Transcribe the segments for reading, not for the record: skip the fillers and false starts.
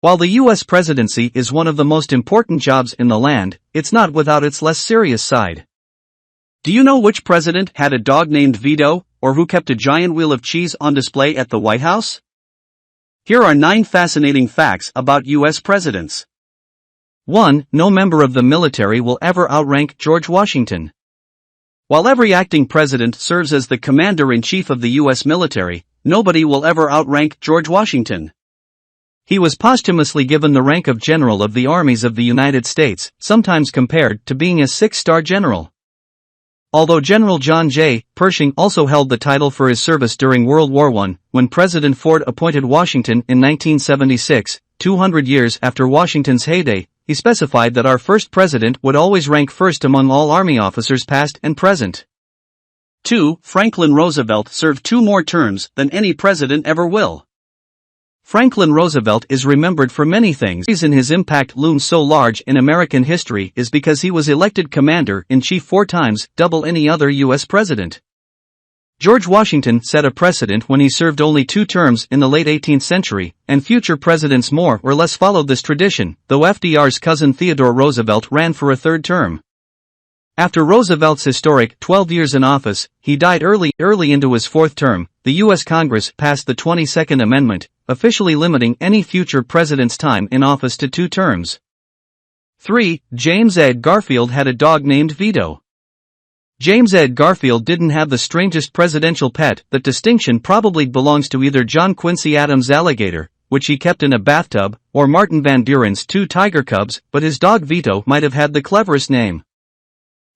While the U.S. presidency is one of the most important jobs in the land, it's not without its less serious side. Do you know which president had a dog named Vito, or who kept a giant wheel of cheese on display at the White House? Here are 9 fascinating facts about U.S. presidents. 1. No member of the military will ever outrank George Washington. While every acting president serves as the commander-in-chief of the U.S. military, nobody will ever outrank George Washington. He was posthumously given the rank of General of the Armies of the United States, sometimes compared to being a 6-star general. Although General John J. Pershing also held the title for his service during World War I, when President Ford appointed Washington in 1976, 200 years after Washington's heyday, he specified that our first president would always rank first among all Army officers past and present. 2. Franklin Roosevelt served 2 more terms than any president ever will. Franklin Roosevelt is remembered for many things. The reason his impact looms so large in American history is because he was elected commander-in-chief 4 times, double any other U.S. president. George Washington set a precedent when he served only 2 terms in the late 18th century, and future presidents more or less followed this tradition, though FDR's cousin Theodore Roosevelt ran for a 3rd term. After Roosevelt's historic 12 years in office, he died early into his 4th term. The U.S. Congress passed the 22nd Amendment, officially limiting any future president's time in office to 2 terms. 3. James Ed Garfield had a dog named Vito. James Ed Garfield didn't have the strangest presidential pet. That distinction probably belongs to either John Quincy Adams' alligator, which he kept in a bathtub, or Martin Van Buren's 2 tiger cubs, but his dog Vito might have had the cleverest name.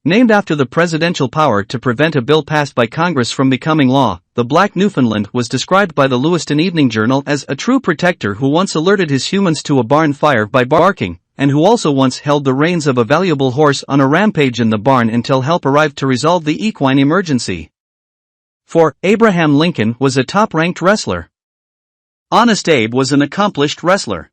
Named after the presidential power to prevent a bill passed by Congress from becoming law, the Black Newfoundland was described by the Lewiston Evening Journal as a true protector who once alerted his humans to a barn fire by barking, and who also once held the reins of a valuable horse on a rampage in the barn until help arrived to resolve the equine emergency. 4. Abraham Lincoln was a top-ranked wrestler. Honest Abe was an accomplished wrestler.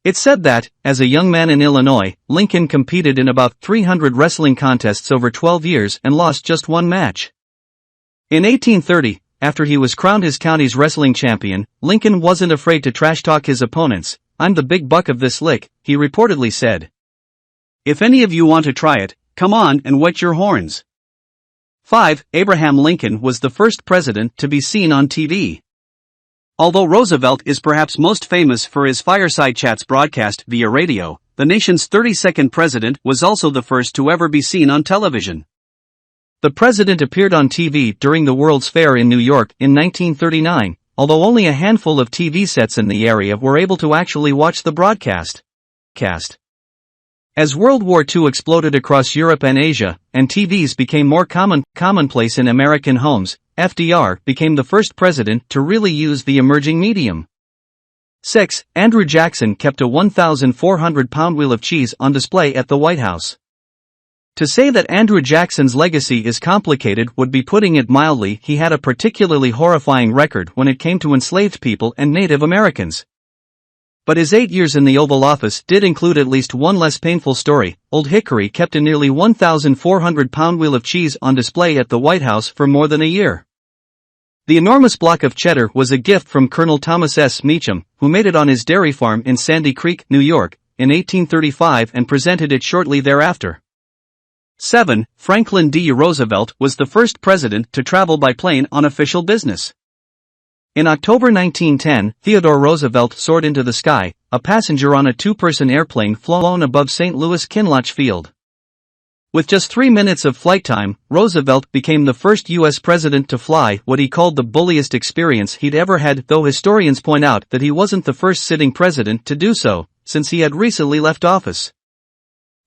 It's said that, as a young man in Illinois, Lincoln competed in about 300 wrestling contests over 12 years and lost just 1 match. In 1830, after he was crowned his county's wrestling champion, Lincoln wasn't afraid to trash-talk his opponents. "I'm the big buck of this lick," he reportedly said. "If any of you want to try it, come on and wet your horns." 5. Abraham Lincoln was the first president to be seen on TV. Although Roosevelt is perhaps most famous for his fireside chats broadcast via radio, the nation's 32nd president was also the first to ever be seen on television. The president appeared on TV during the World's Fair in New York in 1939, although only a handful of TV sets in the area were able to actually watch the broadcast. As World War II exploded across Europe and Asia, and TVs became more commonplace in American homes, FDR became the first president to really use the emerging medium. 6. Andrew Jackson kept a 1,400-pound wheel of cheese on display at the White House. To say that Andrew Jackson's legacy is complicated would be putting it mildly. He had a particularly horrifying record when it came to enslaved people and Native Americans. But his 8 years in the Oval Office did include at least one less painful story. Old Hickory kept a nearly 1,400-pound wheel of cheese on display at the White House for more than a year. The enormous block of cheddar was a gift from Colonel Thomas S. Meacham, who made it on his dairy farm in Sandy Creek, New York, in 1835 and presented it shortly thereafter. 7. Franklin D. Roosevelt was the first president to travel by plane on official business. In October 1910, Theodore Roosevelt soared into the sky, a passenger on a 2-person airplane flown above St. Louis Kinloch Field. With just 3 minutes of flight time, Roosevelt became the first U.S. president to fly what he called the bulliest experience he'd ever had, though historians point out that he wasn't the first sitting president to do so, since he had recently left office.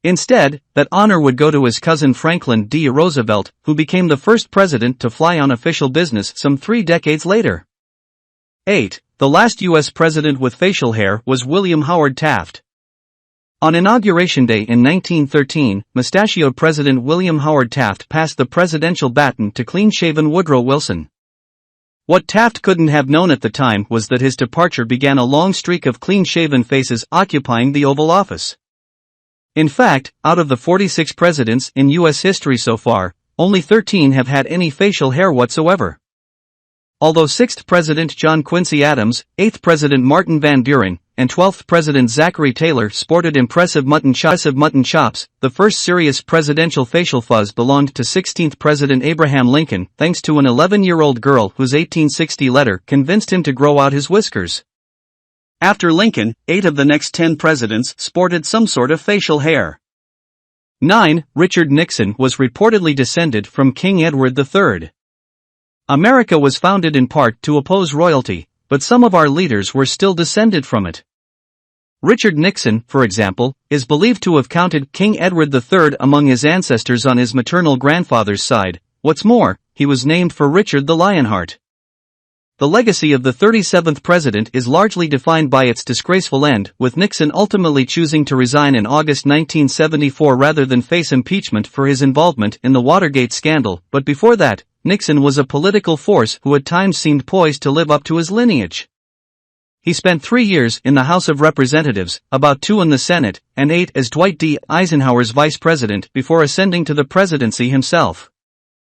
Instead, that honor would go to his cousin Franklin D. Roosevelt, who became the first president to fly on official business some 3 decades later. 8. The last U.S. president with facial hair was William Howard Taft. On Inauguration Day in 1913, mustachioed President William Howard Taft passed the presidential baton to clean-shaven Woodrow Wilson. What Taft couldn't have known at the time was that his departure began a long streak of clean-shaven faces occupying the Oval Office. In fact, out of the 46 presidents in U.S. history so far, only 13 have had any facial hair whatsoever. Although 6th President John Quincy Adams, 8th President Martin Van Buren, and 12th President Zachary Taylor sported impressive mutton chops. The first serious presidential facial fuzz belonged to 16th President Abraham Lincoln, thanks to an 11-year-old girl whose 1860 letter convinced him to grow out his whiskers. After Lincoln, 8 of the next 10 presidents sported some sort of facial hair. 9. Richard Nixon was reportedly descended from King Edward III. America was founded in part to oppose royalty, but some of our leaders were still descended from it. Richard Nixon, for example, is believed to have counted King Edward III among his ancestors on his maternal grandfather's side. What's more, he was named for Richard the Lionheart. The legacy of the 37th president is largely defined by its disgraceful end, with Nixon ultimately choosing to resign in August 1974 rather than face impeachment for his involvement in the Watergate scandal. But before that, Nixon was a political force who at times seemed poised to live up to his lineage. He spent 3 years in the House of Representatives, about 2 in the Senate, and 8 as Dwight D. Eisenhower's vice president before ascending to the presidency himself.